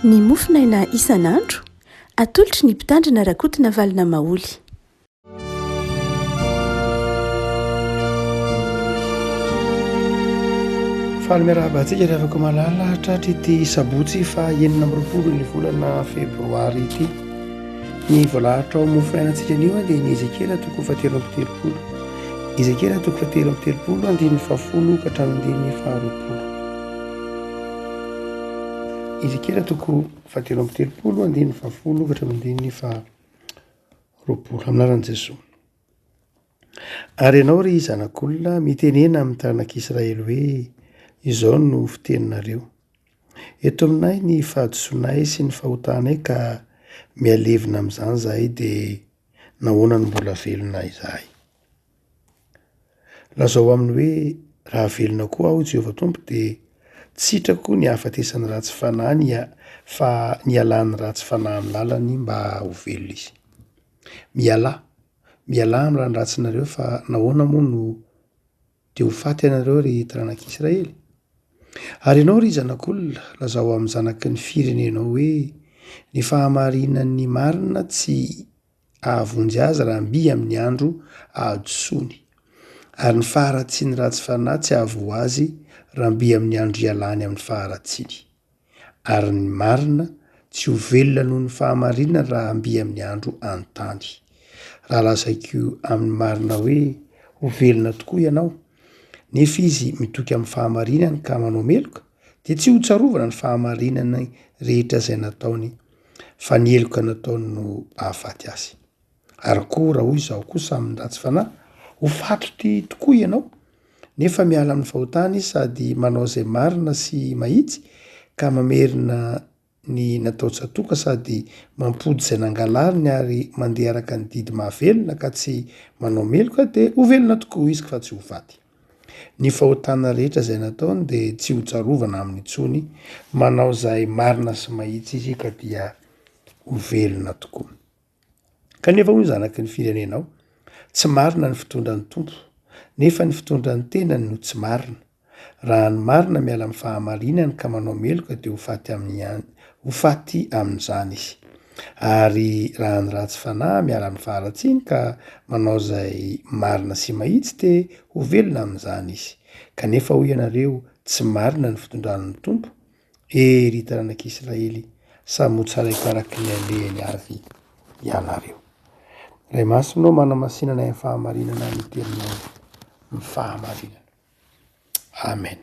ny mofinaina isan'andro atolotry ny mpitandrina rakotina valina maoly. faly miarahabantsika reheafako malala tratra ity sabotsy fa 9 ny volana febroary ity ny voalahatra ao mofinainantsika anio dia ny Ezekela toko 7:30 Ezekela toko 7:30 andininy 10 ka hatramin'ny 20. Ezekela toko 7:30 andininy 10 ka hatramin'ny 20 aminaran'i Jesosy. Ary ianao ry zanak'olona mitenena amin'ny taranak'Israely hoe izao no fiteninareo: eto aminay ny fahadisoanay sy ny fahotanay ka mialevina amin'izany zahay dia nahoana ny mbola velona izahay. Lazao aminy hoe raha velona koa aho Jehovah Tompo dia tsy hitrako ny hahafatesany ratsy fanahy fa ny alany ratsy fanahy amin'ny lalany mba ho velona izy. Miala amin'ny ranondratsinareo fa nahoana moa no dia ho faty ianareo ry taranak'Israely? Ary ianao ry zanak'olona, lazao amin'ny zanaky ny firenenao hoe ny fahamarinan'ny marina tsy ahavonjy azy raha mby amin'ny andro ahadosoany, ary ny faharatsiany ratsy fanahy tsy ahavo azy raha mby amin'ny andro ialany amin'ny faharatsiany, ary ny marina tsy ho velona noho ny fahamarinana raha mby amin'ny andro anontany. Raha lazaiko amin'ny marina hoe ho velona tokoa ianao, nefa izy mitoky amin'ny fahamarinany ka manao meloka, dia tsy ho tsarovana ny fahamarinana rehetra izay nataony, fa ny eloka nataony no ahafaty azy. Ary koa raha hoy izao kosa amin'ny ratsy fanahy, ho fatotry tokoa ianao, nefa miala amin'ny fahotany sady manao izay marina sy mahitsy ka mamerina ny natao tsatoka sady mampody izay nangalariny ary mandeha araka ny didy mahavelona ka tsy manao meloka dia ho velona tokoa izy fa tsy ho faty. Ny fahotana rehetra izay nataony dia tsy ho tsarovana amin'ny intsony, manao izay marina sy mahitsy izy ka dia ho velona tokoa. Kanefa hoy zanaky ny firenenao, tsy marina ny fitondran'ny tompo, nefa ny fitondran'ny tenany no tsy marina. Raha ny marina miala amin'ny fahamarinany ka manao meloka dia ho faty amin'izany izy. Ary raha ny ratsy fanahy miala amin'ny faharatsiany ka manao izay marina sy mahitsy dia ho velona amin'izany izy. Kanefa hoy ianareo tsy marina ny fitondran'ny tompo, ry taranak'Israely, samy ho tsaraiko araka ny alehany avy ianareo. Ray masonao manamasinana amin'ny fahamarinana ny teninao ny fahamarinana. Amen.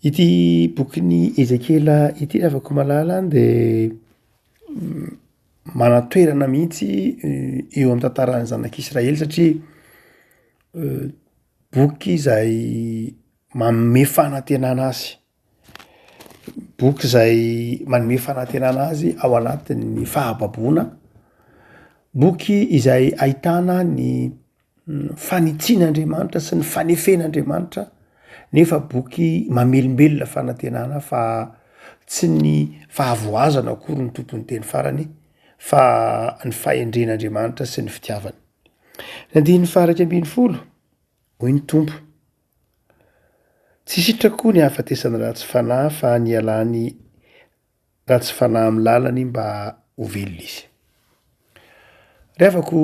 Ity bokin'ny Ezekela ity afaka malala dia manatoerana mihitsy eo amin'ny tantaran'ny zanak'Israely satria boky izay manome fanantenana azy. Boky izay manome fanantenana azy ao anatin'ny fahababoana. Boky izay ahitana ny fanitsian'Andriamanitra sy ny fanefen'Andriamanitra, nefa boky mamelombelona fanantenana fa tsy ny fahavoazana akory ny tompon'ny teny farany, fa ny fahendren'Andriamanitra sy ny fitiavany. Ny 11 hoy ny tompo: tsy sitrako ny hahafatesany ratsy fanahy fa ny alany ratsy fanahy amin'ny lalany mba ho velona izy. Rehafako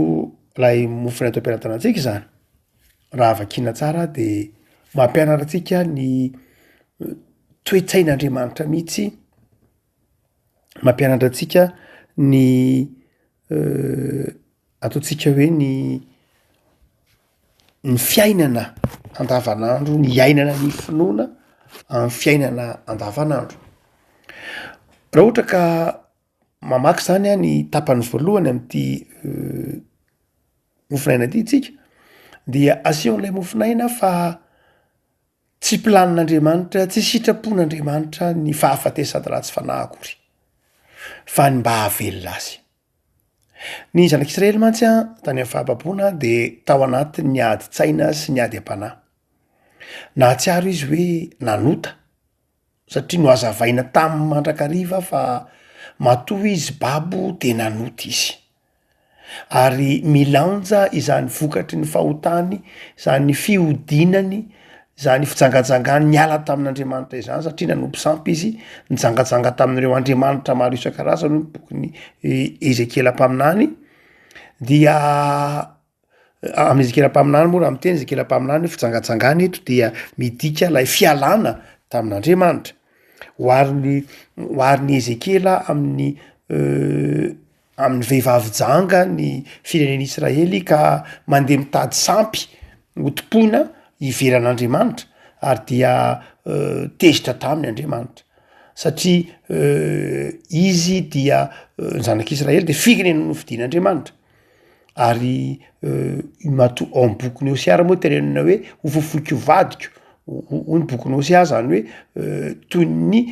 lay mofina eto am-pianatanantsika izany, raha vakiana tsara dia mampianatra antsika ny toe-tsain'Andriamanitra mihitsy, mampianatra antsika ny ataontsika hoe ny fiainana andavanandro, ny iainana ny finoana amin'ny fiainana andavanandro. Raha ohatra ka mamaky izany ny tapany voalohany amin'ity mofinaina ity tsika, dia asehoan'ilay mofinaina fa tsy planin'Andriamanitra, tsy sitrapon'Andriamanitra ny fahafatesany ratsy fanahy akory, fa ny mba hahavelona azy. Ny zanak'Israely mantsy tany amin'ny fahababoana dia tao anatin'ny ny adi-tsaina sy ny ady am-panahy. Nahatsiaro izy hoe nanota, satria no hazavaina tamin'ny mandrakariva fa matoa izy babo dia nanota izy. Ary milanja izany vokatry ny fahotany, izany fihodinany, zany fijangajangany niala tamin'andriamanitra izany satria nanompo sampy izy nijangajanga tamin'ireo andriamanitra maro isan-karazany ny bokyny Ezekiela mpaminany dia amin'ny Ezekiela mpaminany moa raha miteny Ezekiela mpaminany hoe fijangajangany eto dia midika lay fialana tamin'andriamanitra hoariny Ezekiela amin'ny vehivavy janga ny firenen'Israely ka mandeha mitady sampy hotompoina iveran'andriamanitra ary dia tezitra taminy Andriamanitra satria izy dia ny zanak'Israely de firenena nofidian'Andriamanitra ary ao amin'ny bokin'ny Hosea moa tenenina hoe ho fofoky ho vadiko ho ny bokin'ny Hosea zany hoe toy ny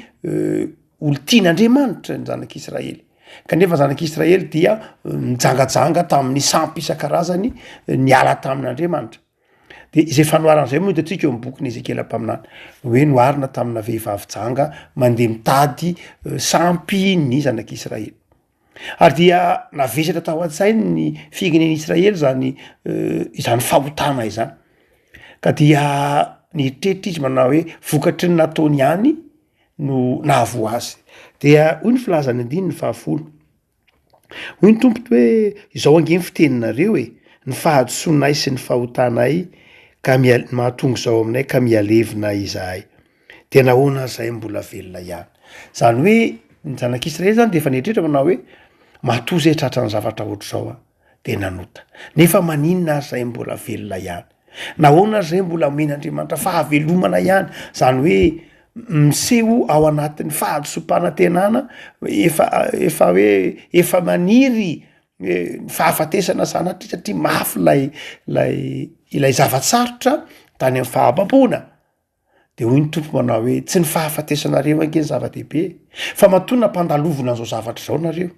olo tian'Andriamanitra ny zanak'Israely kanefa zanak'Israely dia mijangajanga tamin'ny sampy isan-karazany niala tamin'Andriamanitra de izay fanoaran'izay moa hitantsika eo amin'ny bokin'ny Ezekiela mpaminany hoe noarina tamina vehivavy janga mandeha mitady sampy ny zanak'Israely ary dia navesatra tao an-tsainy ny firenen'Israely izany fahotana izany ka dia nieritreritra izy manao hoe vokatry ny nataony ihany no nahavo azy dia hoy ny filazany andiny ny 10 hoy ny tompo hoe izao angeny fiteninareo ny fahadisoanay sy ny fahotanay ka mahatonga zao aminay ka mialevina izahay de nahoana zay mbola velona ihany zany hoe ny zanak'Israely zany de efa nieritreritra manao hoe matoa zay tratra ny zavatra ohatr'izao de nanota nefa maninona zay mbola velona ihany nahoana zay mbola omen'Andriamanitra fahavelomana ihany zany hoe miseho ao anatin'ny fahadisom-panantenana efa maniry fahafatesana sanatria satria mafy ilay zavatsarotra tany amin'ny fahababona de hoy ny tompo manao hoe tsy ny fahafatesanareo ange ny zava-dehibe fa matoa nampandalovina an'izao zavatra zao nareo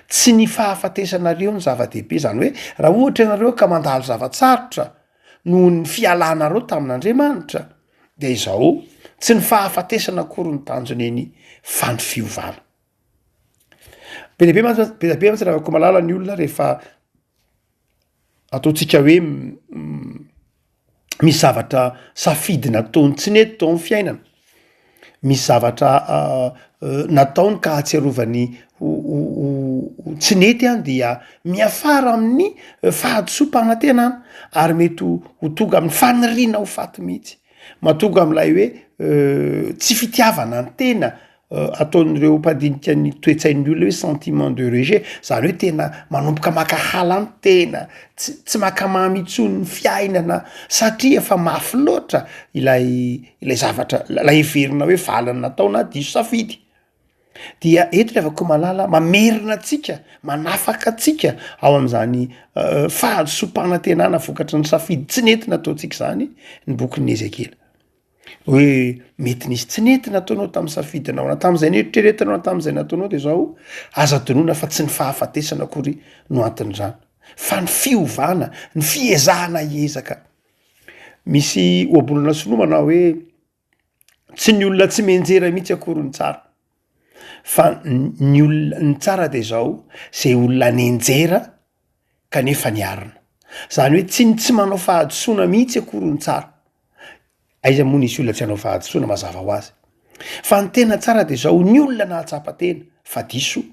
tsy ny fahafatesanareo ny zava-dehibe zany hoe raha ohatra ianareo ka mandalo zavatsarotra noho ny fialanareo tamin'Andriamanitra de izao tsy ny fahafatesana akory ny tanjoneny fa ny fiovana be dia be mantsy raha ko malala ny olona rehefa ataontsika hoe misy zavatra safidy nataony tsy nety tao amin'ny fiainana misy zavatra nataony ka hatsiarovany tsy nety any dia miafara amin'ny fahadisom-panantenana ary mety ho tonga amin'ny faniriana ho faty mihitsy mahatonga amin'ilay hoe tsy fitiavana ny tena ataon'ireo mpandinika ny toetsain'ny olona hoe sentiment de rejet zany hoe tena manomboka makahala ny tena tsy makamamy itsony ny fiainana satria efa mafy loatra ilay zavatra lay heverina hoe valany nataona diso safidy dia eto rehefa malala mamerina atsika manafaka atsika ao amin'izany fahadisom-panantenana vokatry ny safidy tsy nety nataontsika zany ny bokin'ny Ezekiela hoe mety nisy tsy nety nataonao tamin'ny safidinao na tamin'izay neritreretinao na tamin'izay nataonao de zao aza donona fa tsy ny fahafatesana akory no antin'izany fa ny fiovana ny fiezahana hiezaka misy oabolana sinoa manao hoe tsy ny olona tsy menjera mihitsy akory ny tsara fa ny olona ny tsara de zao zay olona nenjera kanefa niarina zany hoe tsy manao fahadisoana mihitsy akory ny tsara aiza moa nisy olona tsy hanao fahadisoana mazava ho azy fa ny tena tsara de zao ny olona nahatsapa-tena fa diso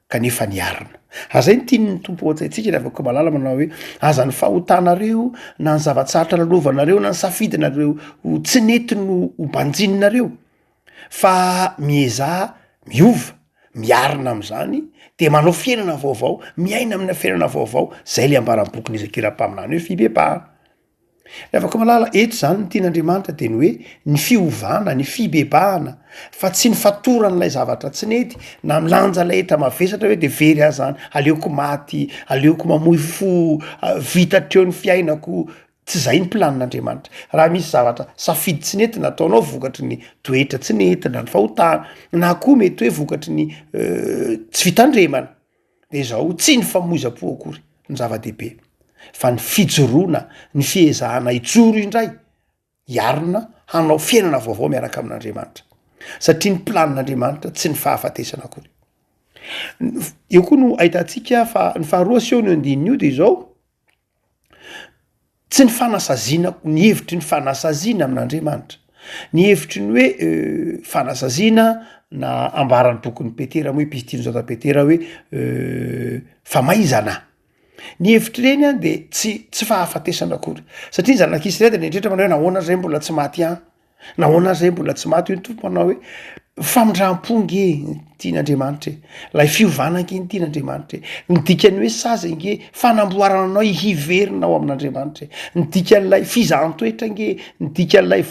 kanefa niarina azay ny tiany ny tompo oatsaitsika rehefa ko malala manao hoe aza ny fahotanareo na ny zavatsarotra lalovanareo na ny safidinareo tsy nety no hobanjininareo fa mieza miova miarina am'izany de manao fiainana vaovao miaina amina fiainana vaovao zay le ambaran'ny bokin'ny Ezekiela mpaminany hoe fibebahana rehefa ko malala eto zany ny tian'Andriamanitra de ny hoe ny fiovana ny fibebahana fa tsy ny fatoran'ilay zavatra tsy nety na milanja lay eta mavesatra hoe de very azy zany aleoko maty aleoko mamoy fo vitatreo ny fiainako tsy zay ny planin'Andriamanitra raha misy zavatra safidy tsy nety nataonao vokatry ny toetra tsy nety na ny fahotana na koa mety hoe vokatry ny tsy fitandremana de zao tsy ny famoiza-po akory ny zava-dehibe fa ny fijoroana ny fiezahana ijoro indray hiarina hanao fiainana vaovao miaraka amin'Andriamanitra satria ny planin'Andriamanitra tsy ny fahafatesana akory eo koa no ahitantsika fa ny faharoa sy eo ny andininy io de zao tsy ny fanasaziana ny hevitry ny fanasaziana amin'andriamanitra ny hevitry ny hoe fanasaziana na ambarany bokyn'ny petera hoe epistily zata petera hoe famaizana ny hevitry reny a de tsy fahafatesana akory satria zanak'Israely de nendretra manao hoe nahoana zay mbola tsy maty any nahoana zay mbola tsy maty hoe ny tompo manao hoe famindram-ponge tian'andriamanitra lay fiovanange ny tian'andriamanitra ny dikany hoe saza nge fanamboarana anao hiverina ao amin'andriamanitra ny dikan'lay fizantoetra nge ny dikan'lay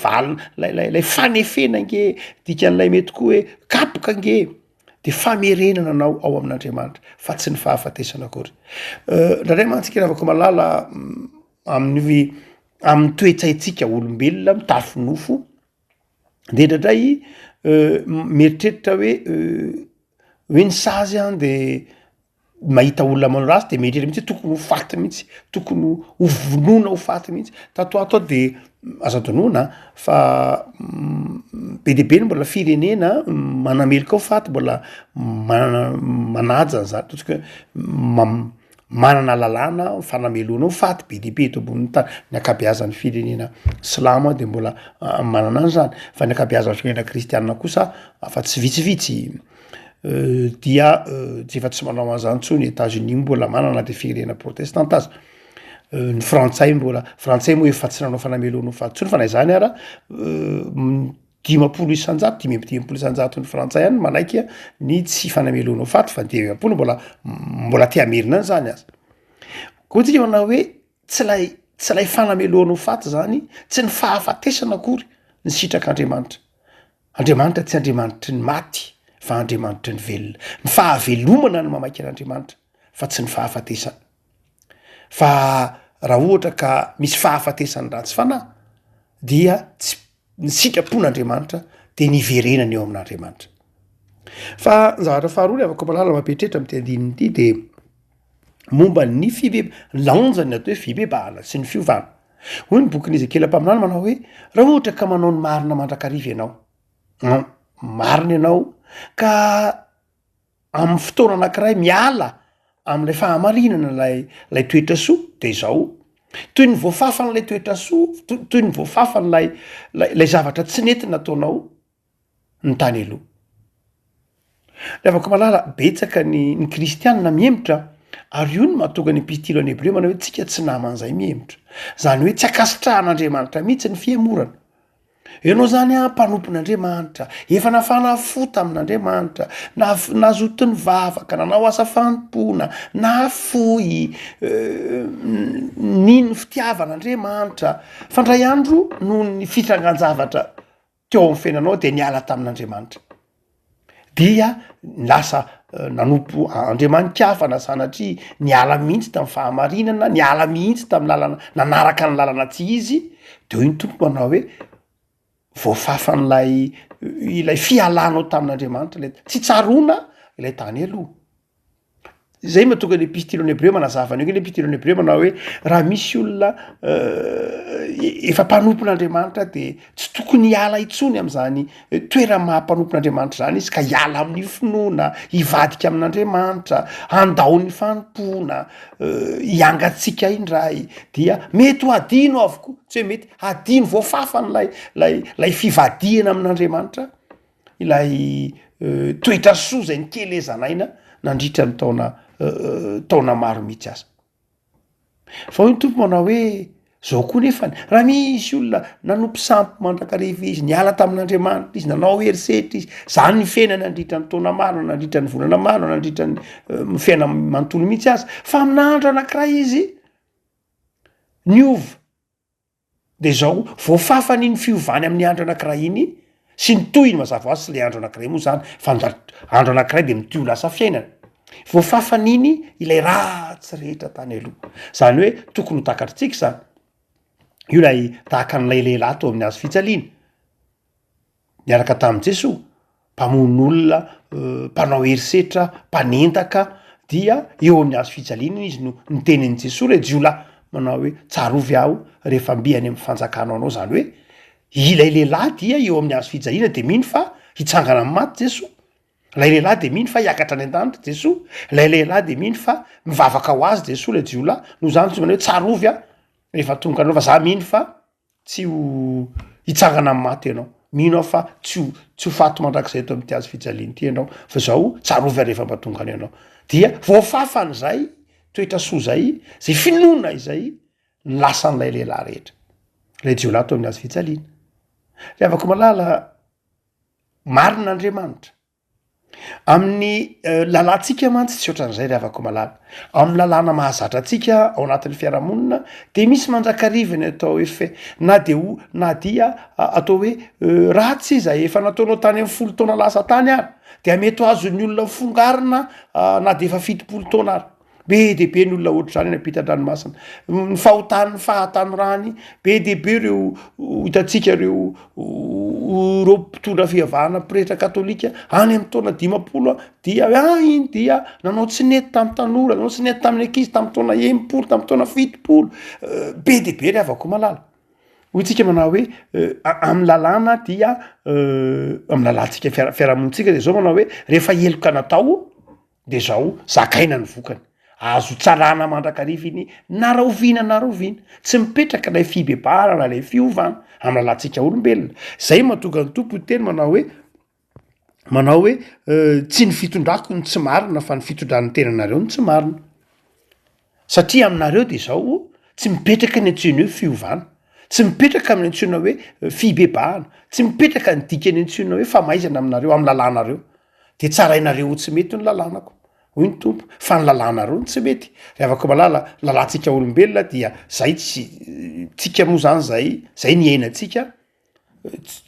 lay fanefena nge dikan'lay mety koa hoe kapoka nge de famerenana anao ao amin'andriamanitra fa tsy ny fahafatesana akory ndraindray mantsika ravako malala amin'ny toetsaitsika olombelona mitafinofo de ndraindray mieritreritra hoe ny sazy a de mahita olona manao rasy de mietreritra mihitsy tokony ho faty mihitsy tokony ho vonoina ho faty mihitsy tatoato de azadonoana fa be de be ny mbola firenena manamelika ho faty mbola manaja zany totsika manana lalàna fanameloana ho faty be de be eto ambonin'ny tany ny akabeazan'ny firenena silamo de mbola manana an'zany fa ny akabeazan'ny firenena kristianina kosa afa tsy vitsivitsy dia tsy efa tsy manao an'zany tsony États-Unis mbola manana de firenena protestantazy ny frantsay frantsay moa efa tsy nanao fanameloana ho faty tsony fa na izany ara 50 isanjato 50 isanjato ny frantsay any manaiky ny tsy fanameloana ho faty fa 10 mbola tia amerina any zany azy koa tsika manao hoe tsy lay fanameloana ho faty zany tsy ny fahafatesana akory ny sitrak'Andriamanitra tsy andriamanitry ny maty fa andriamanitry ny velona ny fahavelomana ny mamaika an'andriamanitra fa tsy ny fahafatesana fa raha ohatra ka misy fahafatesany ratsy fanahy dia tsy ny sitrapon'andriamanitra de niverenany eo amin'andriamanitra fa ny zavatra faharoa afaka malala mampetretra amty andininy ity de momba ny laonjany atao hoe fibebahana sy ny fiovana hoy ny bokin'ny Ezekela mpaminany manao hoe raha ohatra ka manao ny marina mandrakariva ianao marina ianao ka amin'ny fotoana anankiray miala am'lay fahamarinana lay toetra soa de zao toy ny voafafan'lay toetra soa toy ny voafafan'lay zavatra tsy nentina ataonao ny tany aloha le avako malala betsaka ny kristianina miemitra ary io ny mahatonga ny epistily any Hebreo manao hoe tsika tsy naman'izay miemitra zany hoe tsy akasitrahan'andriamanitra mihitsy ny fiemorana ianao zany mpanompon'andriamanitra efa nafana fota amin'andriamanitra nazoto ny vavaka nanao asa fanompona na foy niny fitiavan'andriamanitra fandray andro no ny fitrangan-javatra teo amin'ny fiainanao de niala tamin'andriamanitra dia lasa nanompo andriamanin-kafana sanatria niala mihitsy tamin'ny fahamarinana niala mihitsy tamin'ny lalana nanaraka ny lalana tsy izy de io ny tompo manao hoe voafafan'lay ilay fialanao tamin'andriamanitra le tsy tsarona ilay tany aloha zay mahatonga ny epistily any Hebreo manazavana io ny epistily any Hebreo manao hoe raha misy olona efa mpanompon'andriamanitra de tsy tokony hiala itsony am'zany toerana mahampanompon'andriamanitra zany izy ka hiala amin'ny finoana hivadika amin'andriamanitra andao ny fanompona hiangatsika indray dia mety ho adino avokoa tsy hoe mety adino voafafan'lay fivadihana amin'andriamanitra ilay toetra soa zay ny kelezanaina nandritra ny taona maro mihitsy aza fa hoy ny tompo manao hoe zao koa nefany raha misy olona nanompo sampy mandrakariva izy niala tamin'andriamanitra izy nanao herisetra izy zany ny fiaina nandritra ny taona maro nandritra ny volana maro nandritra ny fiaina manontolo mihitsy azy fa amin'andro anankiray izy niova de zao voafafany iny fiovany amin'ny andro anankiray iny sy ny toy ny mazava azy sy le andro anankiray moa zany fa andro anankiray de mity ho lasa fiainana voafafan'iny ilay ratsy rehetra tany aloha zany hoe tokony ho takatritsika zany io lay tahaka n'lay lehilahy tao amin'ny azo fijaliana niaraka tamin'i Jesoa mpamon'olona mpanao herisetra mpanentaka dia eo amin'ny azo fijaliana izy no nitenin'i Jesoa le jiolahy manao hoe tsarovy aho rehefa mbiany amin'ny fanjakanao anao zany hoe ilay lehilahy dia eo amin'ny azo fijaliana de mino fa hitsangana amin'ny maty Jesoa lay lehilahy de mino fa hiakatra any an-danitra Jesoa lay lehilahy de mino fa mivavaka ho azy Jesoa le jiolahy no zany tsy manao hoe tsarovy a rehefa tonga anao fa za mino fa tsy ho hitsangana amin'ny maty ianao, mino aho fa tsy ho fato mandrakizay eto am'ty azo fijaliany ty ianao fa zao tsarovy rehefa mbatonga any ianao dia voafafany zay toetra soa zay finona izay ny lasan'lay lehilahy rehetra lay jiolahy to amin'ny azo fijaliana. Le avako malala marin'Andriamanitra amin'ny lalantsika mantsy tsy ohatran'izay le avako malala amin'ny lalàna mahazatra atsika ao anatin'ny fiarahamonina de misy manjakarivony atao hoe na dia atao hoe ratsy iza efa nataonao tany amin'ny folo taona lasa tany ary de mety azon'ny olona fongarina na de efa fitopolo taona ary be de be ny olona ohatr' zany eny ampita-dranomasina ny fahotan'ny fahatany rany be de be reo hitatsika reo mpitondra fivavahana pretra katolika any amin'ny taona 50 dia iny dia nanao tsy nety tamin'ny tanora, nanao tsy nety tamin'ny ankizy tamin'ny taona 80 tamin'ny taona 70 be de be le avako malala hoy tsika manao hoe amin'ny lalàna dia amin'ny lalantsika fiarahamonitsika de zao manao hoe rehefa eloka natao de zao zakaina ny vokany azo tsarana mandrakariviny naraoviana tsy mipetraka lay fibebahana na lay fiovana amin'ny lalantsika olombelona zay mahatonga ny tompo teny manao hoe tsy ny fitondrako ny tsy marina fa ny fitondran'ny tenanareo ny tsy marina satria aminareo de zao tsy mipetraka ny antsoina hoe fiovana, tsy mipetraka amin'ny antsoina hoe fibebahana, tsy mipetraka ny dika ny antsoina hoe famaizana aminareo amin'ny lalànareo de tsarainareo tsy mety ny lalànako hoy ny tompo fa ny lalànareo ny tsy mety re avako malala lalantsika olombelona dia zay tsika moa zany zay ny ainatsika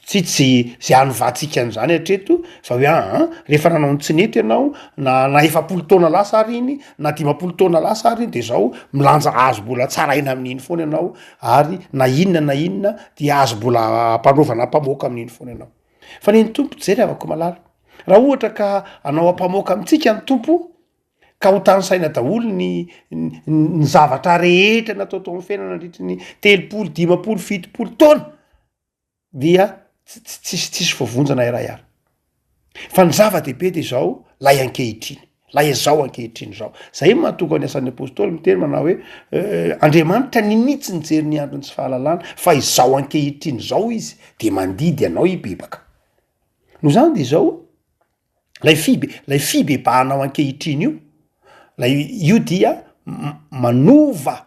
tsy zay anovantsika an'izany hatreto fa hoe rehefa nanao ny tsy nety ianao na efapolo taona lasa ary iny na 50 taona lasa ary iny de zao milanja azo mbola tsaraina amin'iny foana ianao ary na inona dia azo mbola mpanovana mpamoaka amin'iny foana ianao fa ny tompo zay re avako malala raha ohatra ka anao ampamoaka amintsika ny tompo ka ho tanysaina daholo ny zavatra rehetra natao tao amin'ny fiainana nandritra ny 30, 50, 70 taona dia tsisy voavonjana iray ary fa ny zava-dehibe de zao lay zao ankehitriny zao zay mahatonga ny asan'ny apôstôly miteny manao hoe Andriamanitra ninitsy ny jery ny androny tsy fahalalana fa izao ankehitriny zao izy de mandidy anao hibebaka no zany de zao lay fibebahanao ankehitriny io dia manova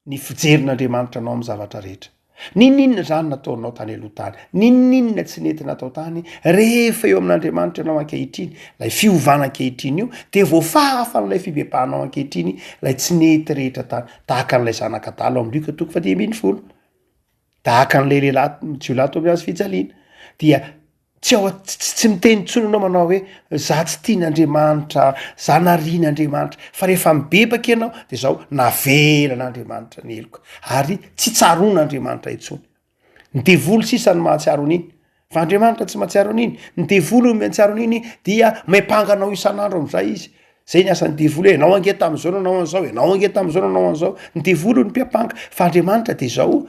ny fijerin'Andriamanitra anao amin'ny zavatra rehetra ninninona zany nataonao tany aloha tany ninninona tsy nety natao tany rehefa eo amin'Andriamanitra anao ankehitriny lay fiovana ankehitriny io de voafafa n'lay fibebahanao ankehitriny lay tsy nety rehetra tany tahaka n'lay zanakadalo amin'ny Luka 10:10 tahaka n'lay lehilahy jiolahy to amin'ny azo fijaliana dia tsy miteny tsony anao manao hoe za tsy tian'Andriamanitra za narian'Andriamanitra fa rehefa mibebaka ianao de zao navelan'Andriamanitra ny eloka ary tsy tsaron'Andriamanitra intsony ny devolo sisa ny mahatsiaro an'iny fa Andriamanitra tsy mahatsiaro an'iny ny devolo ny mahatsiaro an'iny dia maipanganao isan'andro am'izay izy zay ny asan'ny devolo hoe nao ange tam'zao nanao an'zao nao ange tam'zao nanao an'zao ny devolo ny mpiapanga fa Andriamanitra de zao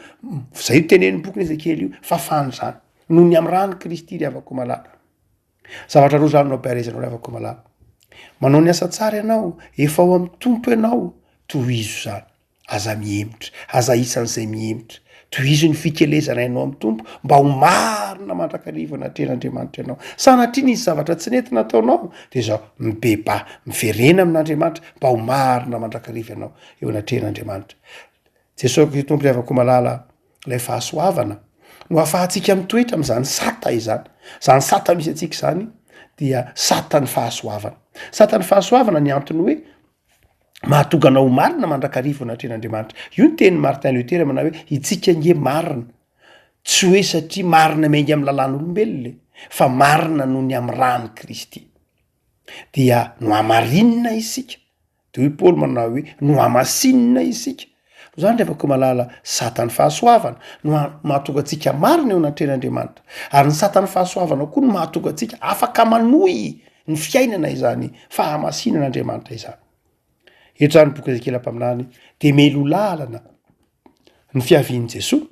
zay io tenen'ny boky ny Ezekely io fa fany zany noho ny am'rany Kristy ry avako malala zavatra roa zany no ampiarezanao ry avako malala manao ny asa tsara ianao efa ao amin'ny tompo ianao tohizo zany aza mihemitra aza isan'izay mihemitra tohizo ny fikelezana ianao amin'ny tompo mba ho marina mandrakarivana tren'Andriamanitra ianao sanatria nisy zavatra tsy nety nataonao de zao mibeba miverena amin'Andriamanitra mba ho marina mandrakariva ianao eo anatren'Andriamanitra Jesosy tompo ry avako malala lay fahasoavana no ahafahantsika mitoetra am'zany sata izany zany sata misy atsika zany dia satany fahasoavana ny antony hoe mahatonga anao marina mandrakariva natren'Andriamanitra io ny teny Martin Luther manao hoe itsika nge marina tsy hoe satria marina mengy amin'ny lalàn'olombelona le fa marina noho ny amin'ny rany Kristy dia no amarinina isika de hoe Paoly manao hoe no amasinina isika zany rehefa malala satany fahasoavana no mahatonga atsika marina eo anatren'Andriamanitra ary ny satany fahasoavana koa no mahatonga atsika afaka manohy ny fiainana izany fahamasinan'Andriamanitra izany eto zany boky Ezekely ampaminany de melo lalana ny fiavian'i Jesosy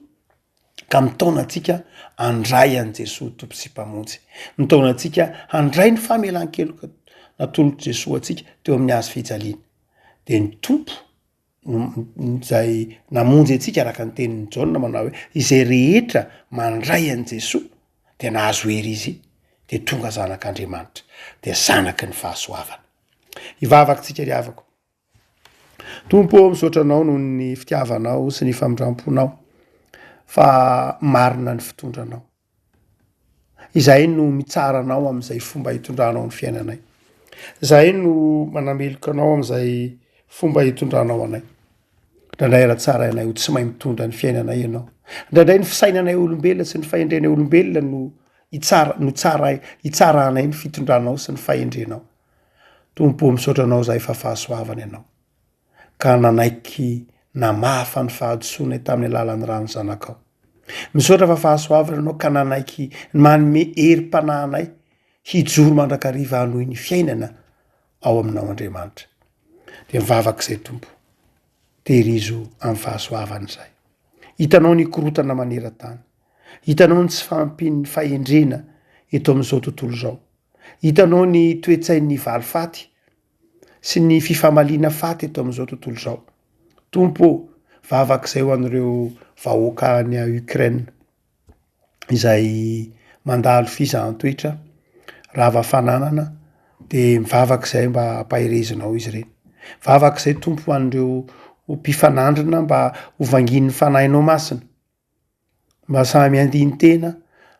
ka mitaona atsika handray an' Jesosy tompo sy mpamonjy mitaona atsika handray ny famelan-keloka natolotry Jesosy atsika teo amin'ny hazo fijaliana de ny tompo zay namonjy antsika araka ny tenin'ny Jaona manao hoe izay rehetra mandray an' Jesoa de nahazo hery izy de tonga zanak'Andriamanitra de zanaky ny fahasoavana. Ivavakintsika ry havako, Tompo misaotra anao noho ny fitiavanao sy ny famindramponao fa marina ny fitondranao. Izahay no mitsara anao am'izay fomba hitondranao ny fiainanay. Zahay no manameloka anao am'izay fomba hitondranao anay. Ndraindray raha-tsara anay ho tsy mahay mitondra ny fiainanay ianao. Ndraindray ny fisainanay olombelona sy ny fahendrenay olombelona no hitsara anay ny fitondranao sy ny fahendrenao. Tompo misaotra anao zahay fa fahasoavana ianao. Ka nanaiky namafa ny fahadisoanay tamin'ny alalan'ny rano zanakao. Misaotra fa fahasoavana ianao ka nanaiky manome herim-panahinay hijoro mandrakariva hanohy ny fiainana ao aminao Andriamanitra. De mivavaka izay Tompo, tehirizo amin'ny fahasoavana izay. Hitanao ny korotana maneran-tany. Hitanao ny tsy fampin'ny fahendrena eto amin'izao tontolo izao. Hitanao ny toetsain'ny valifaty sy ny fifamaliana faty eto amin'izao tontolo izao. Tompo, vavaka izay ho an'ireo vahoaka any Ukraine izay mandalo fizahan-toetra, rava-fananana, de mivavaka izay mba hampahirezinao izy ireny. Vavaka izay Tompo ho an'ireo mpifanandrina mba ho vangin'ny fanahinao masina, mba samy andiny tena,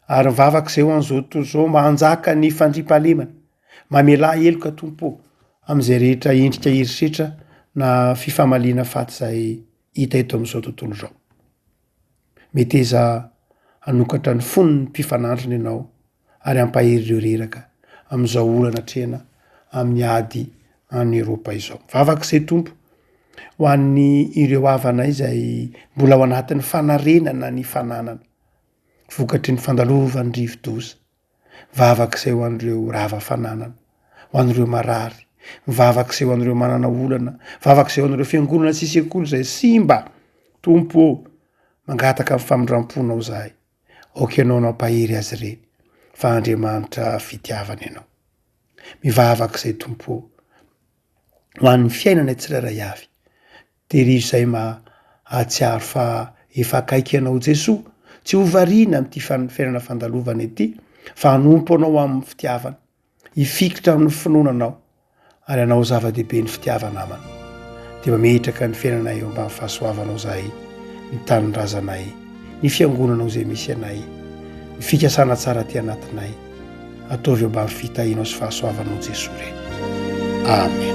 ary mivavaka izay ho an'izao tontolo izao mba hanjaka ny fandriampahalemana. Mamela heloka Tompo am'izay rehetra endrika heritreritra na fifamaliana faty izay hita eto amin'izao tontolo izao. Meteza hanokatra ny fonony mpifanandrina ianao ary hampahery ireo reraka amin'izao olana trena amin'ny ady any Eropa izao. Vavaka izay Tompo ho an'ny ireo havanay izay mbola ao anatin'ny fanarenana ny fananana, vokatry ny fandalovan'ny rivo-doza. Vavaka izay ho an'ireo rava-fananana, ho an'ireo marary, mivavaka izay ho an'ireo manana olana, vavaka izay ho an'ireo fiangonana sy sekoly izay simba. Tompo, mangataka amin'ny famindramponao zahay. Aoka ianao nampahery azy ireny, fa Andriamanitra fitiavana ianao. Mivavaka izay Tompo ho an'ny fiainana tsirairay avy. Tehirizo izay hatsiaro fa efa akaiky ianao Jesoa, tsy ho variana amin'ity fiainana fandalovana ity, fa hanompo anao amin'ny fitiavana, hifikitra amin'ny finoananao, ary anao zava-dehibe ny fitiavana amana. De mametraka ny fiainanay eo mba fahasoavanao zahay, ny tanindrazanay, ny fiangonanao izay misy anay, ny fikasana tsara ty anatinay, ataovy eo mba fitahinao sy fahasoavanao Jesoa ireny. Amen.